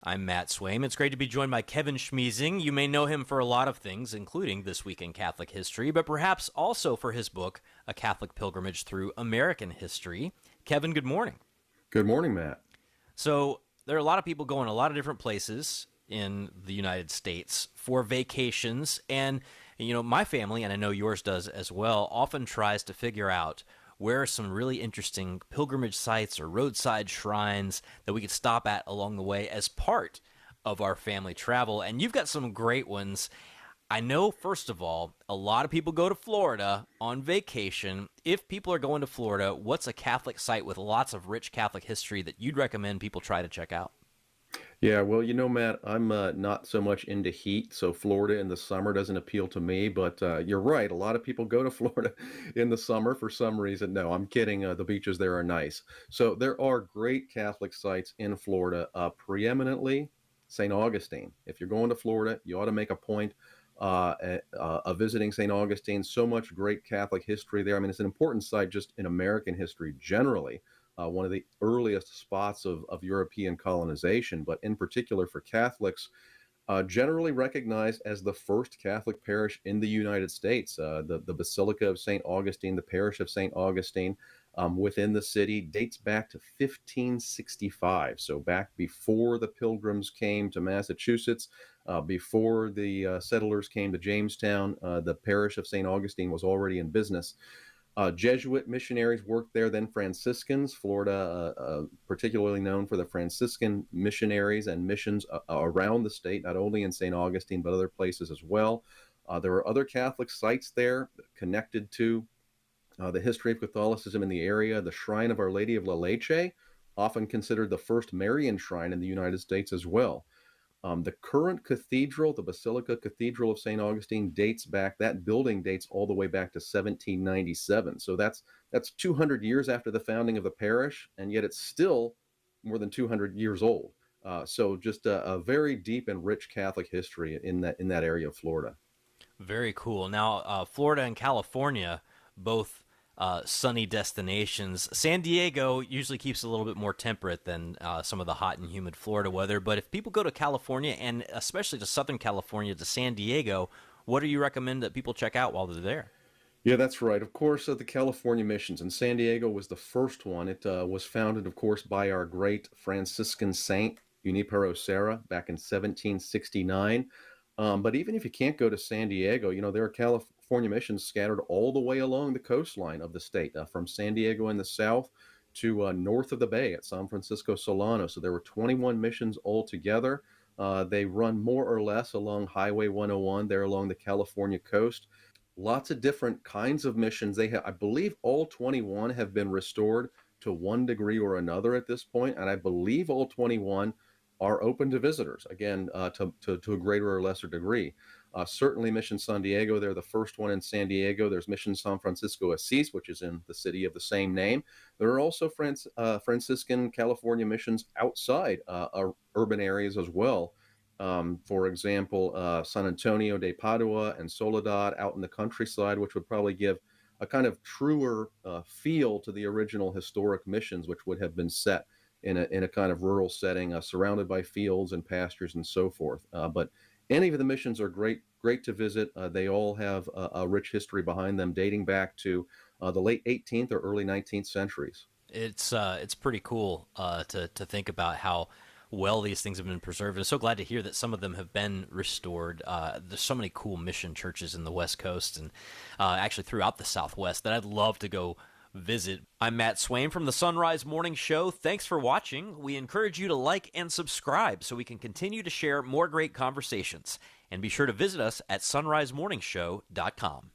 I'm Matt Swaim. It's great to be joined by Kevin Schmiesing. You may know him for a lot of things, including This Week in Catholic History, but perhaps also for his book, A Catholic Pilgrimage Through American History. Kevin, good morning. Good morning, Matt. So, there are a lot of people going a lot of different places in the United States for vacations, and my family, and I know yours does as well, often tries to figure out where are some really interesting pilgrimage sites or roadside shrines that we could stop at along the way as part of our family travel. And you've got some great ones. I know, first of all, a lot of people go to Florida on vacation. If people are going to Florida, what's a Catholic site with lots of rich Catholic history that you'd recommend people try to check out? Yeah, well, Matt, I'm not so much into heat, so Florida in the summer doesn't appeal to me. But you're right. A lot of people go to Florida in the summer for some reason. No, I'm kidding. The beaches there are nice. So there are great Catholic sites in Florida, preeminently St. Augustine. If you're going to Florida, you ought to make a point of visiting St. Augustine. So much great Catholic history there. I mean, it's an important site just in American history generally, one of the earliest spots of European colonization, but in particular for Catholics, generally recognized as the first Catholic parish in the United States. The Basilica of St. Augustine, the parish of St. Augustine, within the city dates back to 1565. So back before the Pilgrims came to Massachusetts, before the settlers came to Jamestown, the parish of St. Augustine was already in business. Jesuit missionaries worked there, then Franciscans. Florida, particularly known for the Franciscan missionaries and missions around the state, not only in St. Augustine, but other places as well. There are other Catholic sites there connected to the history of Catholicism in the area. The Shrine of Our Lady of La Leche, often considered the first Marian shrine in the United States as well. The current cathedral, the Basilica Cathedral of St. Augustine, that building dates all the way back to 1797. So that's 200 years after the founding of the parish, and yet it's still more than 200 years old. So just a very deep and rich Catholic history in that area of Florida. Very cool. Now, Florida and California, both sunny destinations. San Diego usually keeps a little bit more temperate than some of the hot and humid Florida weather. But if people go to California, and especially to Southern California, to San Diego, what do you recommend that people check out while they're there? Yeah, that's right. Of course, the California missions, and San Diego was the first one. It was founded, of course, by our great Franciscan saint, Junipero Serra, back in 1769. But even if you can't go to San Diego, there are California missions scattered all the way along the coastline of the state, from San Diego in the south to north of the bay at San Francisco Solano. So there were 21 missions altogether. They run more or less along Highway 101 there along the California coast. Lots of different kinds of missions. I believe all 21 have been restored to one degree or another at this point, and I believe all 21 are open to visitors, again, to a greater or lesser degree. Certainly Mission San Diego, they're the first one in San Diego. There's Mission San Francisco Assis, which is in the city of the same name. There are also Franciscan California missions outside urban areas as well. For example, San Antonio de Padua and Soledad out in the countryside, which would probably give a kind of truer feel to the original historic missions, which would have been set in a kind of rural setting, surrounded by fields and pastures and so forth. But any of the missions are great to visit. They all have a rich history behind them, dating back to the late 18th or early 19th centuries. It's pretty cool to think about how well these things have been preserved. I'm so glad to hear that some of them have been restored. There's so many cool mission churches in the West Coast and actually throughout the Southwest that I'd love to go visit. I'm Matt Swaim from the Sunrise Morning Show. Thanks for watching. We encourage you to like and subscribe so we can continue to share more great conversations. And be sure to visit us at sunrisemorningshow.com.